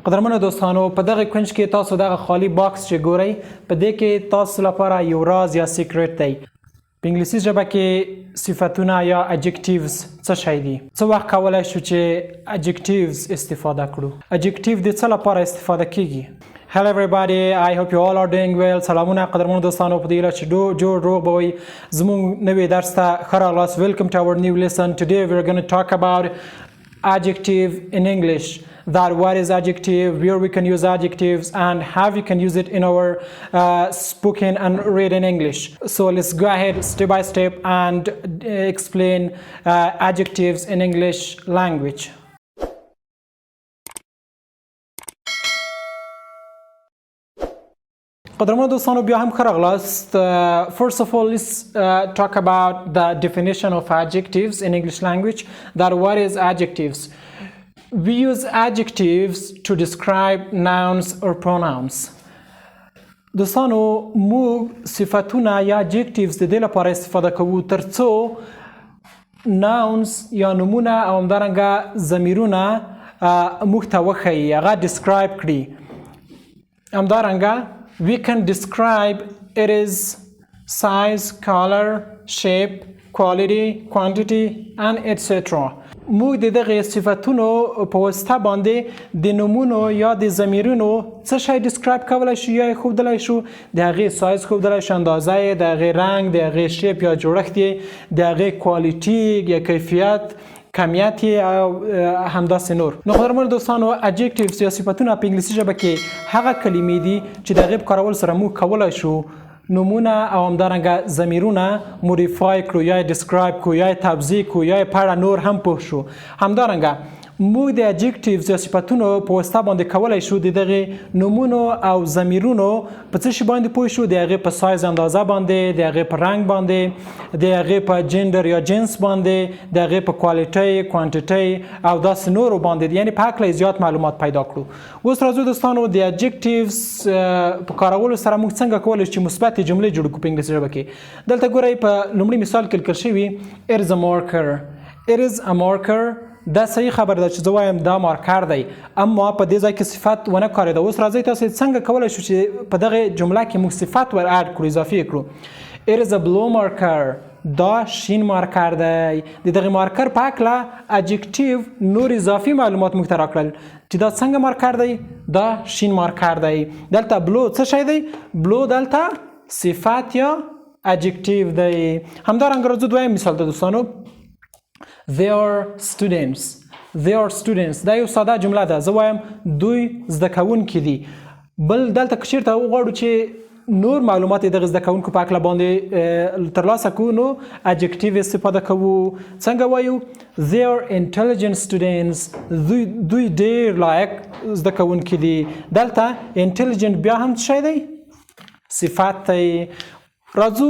قدرمنو دوستانو په دغه کونج کې تاسو دغه خالی باکس چې ګورئ په دې کې تاسو لپاره یو راز یا سیکریټ دی. په انګلیسي ژبه کې صفتونه یا adjectives څه شی دي؟ څه وخت کولای شو چې adjectives استفاده کړو؟ adjective د څه لپاره استفاده کیږي؟ Hello everybody, I hope you all are doing well. سلامونه قدرمنو دوستانو په دې چې جوړ روغ به وي. زموږ نوی درس ته ښه راغلاست. Welcome to our new lesson. Today we're going to talk about adjective in English. That what is adjective, where we can use adjectives, and how we can use it in our spoken and written English. So let's go ahead step by step and explain adjectives in English language. قدرمنو دوستانو بیا هم ښه راغلاست. First of all, let's talk about the definition of adjectives in English language. That what is adjectives? We use adjectives to describe nouns or pronouns. دوستانو موږ صفتونه یا adjectives د دې لپاره استفاده کوو ترڅو nouns یا نومونه او همدارنګه ضمیرونه موږ ته وښیي، هغه describe کړي. همدارنګه we can describe it is size, color, shape, quality, quantity and etc. موږ د دغه صفتونو په واسطه باندې د نومونو یا د ضمیرونو څه شی ډسکرایب کولی شو یا یې ښودلی شو، د هغې سایز ښودلی شو، اندازه یې، د هغې رنګ، د هغې شیپ یا جوړښت یې، د هغې کوالټي یا کیفیت، کمیت یې او همداسې نور. نو قدرمنو دوستانو adjectives یا صفتونه په انګلیسي ژبه کې هغه کلمې دي چې د هغې په کارولو سره موږ کولی شو نومونه او همدارنګه ضمیرونه موډیفای کړو یا یې ډسکرایب کړو یا یې توضیح کړو یا یې په اړه نور هم پوه شو. همدارنګه موږ د adjectives یا صفتونو په واسطه باندې کولی شو د دغې نومونو او ضمیرونو په څه شي باندې پوه شو، د هغې په سایز اندازه باندې، د هغې په رنګ باندې، د هغې په جنډر یا جنس باندې، د هغې په کوالټۍ، کوانټیټۍ او داسې نورو باندې، یعنې په هکله زیات معلومات پیدا کړو. اوس راځو دوستانو د adjectives په کارولو سره موږ څنګه کولی شو چې مثبتې جملې جوړ کړو په انګلیسي ژبه کې. دلته ګورئ په لومړي مثال کې لیکل شوي it is a marker. It is a marker. دا صحیح خبر ده چې زه وایم دا مارکر دی، اما په دې ځای کې صفت ونه کارېده. اوس راځئ تاسو څنګه کولی شو چې په دغه جمله کې موږ صفت ور اډ کړو، اضافي کړو. It is a blue marker. دا شین مارکر دی. د دغه مارکر په هکله adjective نور اضافي معلومات موږ ته راکړل چې دا څنګه مارکر دی، دا شین مارکر دی. دلته بلو څه شی دی؟ بلو دلته صفت یا adjective دی. همدارنګه راځو دویم مثال ته دوستانو. They are students. They are students. دا یو ساده جمله ده. زه وایم دوی زده کوونکي دي. بل دلته که چېرته وغواړو چې نور معلومات دغه زده کوونکو په هکله باندې ترلاسه کوو نو adjective استفاده کوو. څنګه وایو؟ They are intelligent students. دوی ډېر لایق زده کوونکي دي. دلته intelligent بیا هم څه شی دی؟ صفت دی. راځو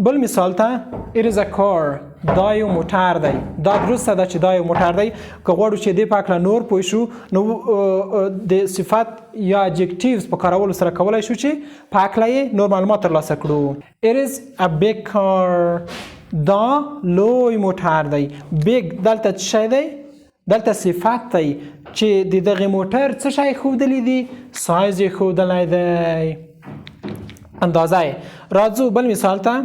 بل مثال ته. It is a car. دا یو موټر دی. دا درسته ده چې دا یو موټر دی. که غواړو چې دې په هکله نور پوه شو نو د صفت یا adjectives په کارولو سره کولی شو چې په هکله یې نور معلومات ترلاسه کړو. It is a big car. دا لوی موټر دی. big دلته څه شی دی؟ دلته صفت دی چې د دغې موټر څه شی ښودلی دي؟ سایز یې ښودلی دی، اندازه یې. راځو بل مثال ته.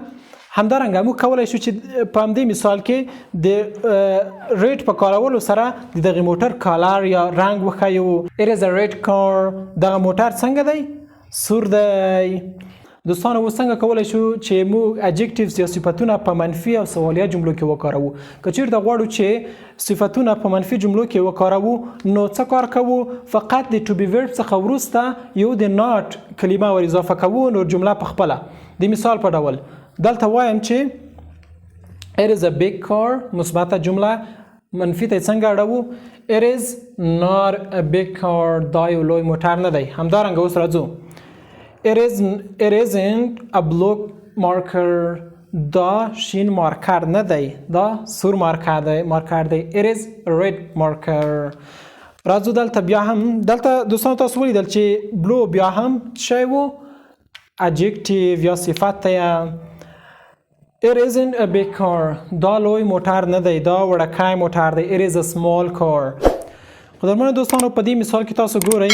همدارنګه موږ کولی شو چې په همدې مثال کې د ریټ په کارولو سره د دغې موټر کالر یا رنګ وښیو. It is a red car. دغه موټر څنګه دی؟ سور دی. دوستانو اوس څنګه کولی شو چې موږ adjectives یا صفتونه په منفي او سوالیه جملو کې وکاروو؟ که چېرته غواړو چې صفتونه په منفي جملو کې وکاروو نو څه کار کوو؟ فقط د to be verb څخه وروسته یو د not کلمه ور اضافه کوو نو جمله په خپله. د مثال په ډول دلته وایم چې it is a big car. مثبته جمله منفي ته څنګه اړوو؟ It is not a big car. دا یو لوی موټر نه دی. همدارنګه اوس راځو. It isn't a blue marker. دا شین مارکر نه دی. دا سور مارکر دی. It is a red marker. راځو دلته بیا هم دلته دوستانو تاسو ولیدل چې بلو بیا هم شی و adjective یا صفت ته. It isn't a big car. دا لوی موټر نه دی. دا وړوکی موټر دی. It is a small car. قدرمنو دوستانو په دې مثال کې تاسو ګورئ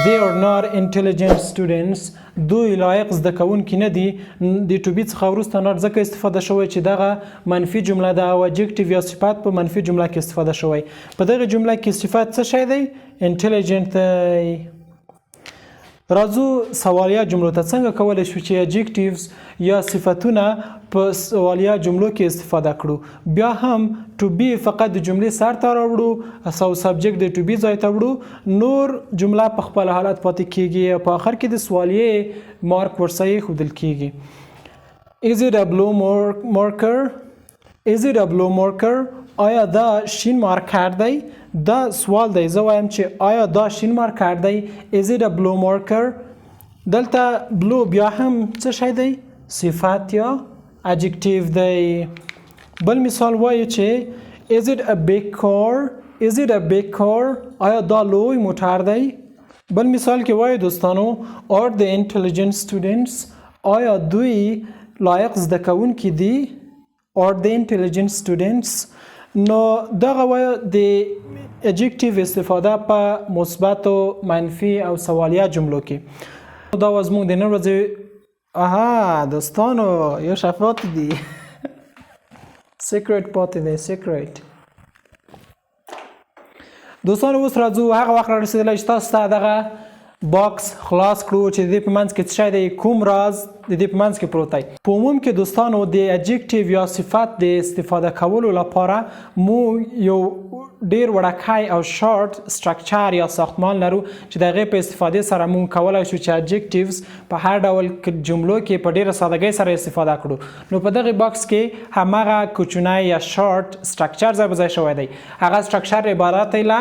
they are not intelligent students دوی لایق زده کوونکي نه دي د to be څخه وروسته not ځکه استفاده شوی چې دغه منفي جمله ده او adjective یا صفت په منفي جمله کې استفاده شوی په دغه جمله کې صفت څه شی دی intelligent دی راځو سوالیه جملو ته څنګه کولی شو چې adjectives یا صفتونه په سوالیه جملو کې استفاده کړو بیا هم to be فقط د جملې سر ته راوړو او subject د to be ځای ته وړو نور جمله په خپل حالت پاتې کیږي په آخر کې د سوالیه مارک ورسره ښودل کیږي is it a blue marker is it a blue marker آیا دا شین مارکر دی دا سوال دی زه وایم چې آیا دا شین مارکر دی is it a blue marker دلته blue بیا هم څه شی دی صفت یا adjective دی بل مثال وایي چې is it a big car is it a big car آیا دا لوی موټر دی بل مثال کې وایي دوستانو are the intelligent students آیا دوی لایق زده کوونکي دي are the intelligent students نو دغه وایي د adjective استفاده په مثبت او منفي او سوالیه جملو کې دا زموږ د نن ورځې اها دوستانو یو شفاعت دي سیکرټ پاتې دی سیکرټ دوستانو اوس راځو هغه وخت رارسېدلی چې تاسو ته دغه باکس خلاص کړو چې د دې په منځ کې څه شی دی کوم راز د دې په منځ کې پروت دی په عموم کې دوستانو د adjective یا صفت د استفاده کولو لپاره مو یو ډیر وړوکی او شارټ سټرکچر یا ساختمان لرو چې د هغې په استفادې سره موږ کولی شو چې adjectives په هر ډول جملو کې په ډیره سادګۍ سره استفاده کړو نو په دغه باکس کې هماغه کوچنی یا شارټ سټرکچر ځای په ځای شوی دی هغه سټرکچر عبارت دی له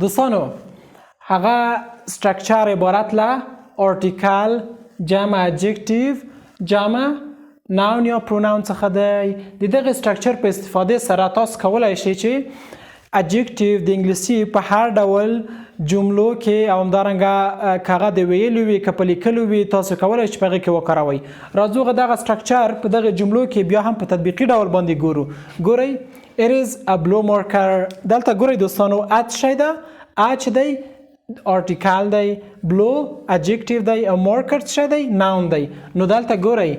دوستانو هغه سټرکچر عبارت له article جمع adjective جمع noun یا pronoun څخه دی د دغه سټرکچر په استفادې سره تاسو کولی شئ چې adjective د انګلیسي په هر ډول جملو کې او همدارنګه که هغه د ویلو وي که په لیکلو وي تاسو کولی شئ چې په هغې کې وکاروئ راځو دغه سټرکچر په دغه جملو کې بیا هم په تطبیقي ډول باندې ګورو ګورئ it is a blue marker دلته ګورئ دوستانو ات شی ده اچ دی article دی blue adjective دی او marker څه دی noun دی نو دلته ګورئ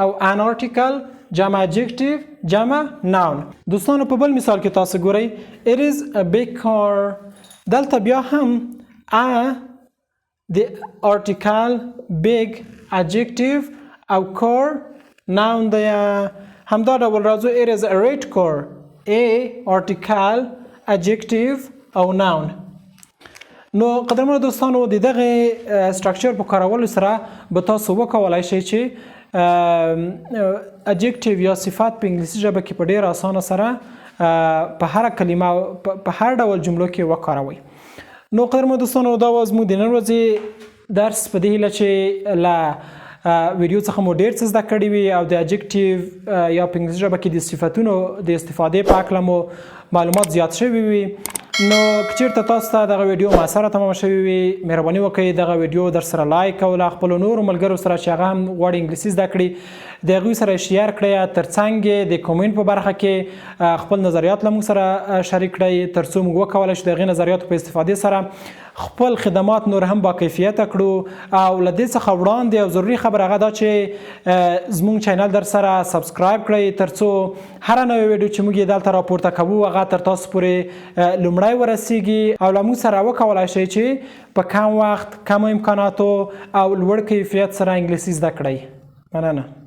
او an article جمع adjective جمع noun دوستانو په بل مثال کې تاسو ګورئ it is a big car دلته بیا هم د article big adjective او car noun دی همدا ډول راځو it is a red car a article adjective او noun نو قدرمنو دوستانو د دغه سټرکچر په کارولو سره به تاسو وکولای شئ چې adjective یا صفات په انګلیسي ژبه کې په ډیر اسانه سره په هر کلمه په هر ډول جملو کې وکاروئ نو قدرمنو دوستانو دا زموږ د نن ورځې درس په دې هیله چې له ویډیو څخه مو ډیر څه زده کړي وي او د adjective یا په انګلیسي ژبه کې د صفتونو د استفادې په هکله مو معلومات زیات شوي وي نو که چیرته تاسو ته دغه ویډیو مؤثره تمامه شوې وي مهرباني وکړئ دغه ویډیو در سره لایک او له خپلو نورو ملګرو سره چې هغه هم غواړي انګلیسي زده کړي د هغوی سره شیر کړئ ترڅنګ د کومنټ په برخه کې خپل نظریات له موږ سره شریک کړئ تر څو موږ وکولی شو د هغې نظریاتو په استفادې سره خپل خدمات نور هم با کیفیته کړو او له دې څخه وړاندې او ضروري خبر هغه دا چې زموږ چینل در سره سبسکرایب کړئ تر څو هره نوې ویډیو چې موږ یې دلته راپورته کوو هغه تر تاسو پورې لومړی ورسیږي او له موږ سره وکولی شئ چې په کم وخت کمو امکاناتو او لوړ کیفیت سره انګلیسي زده کړئ مننه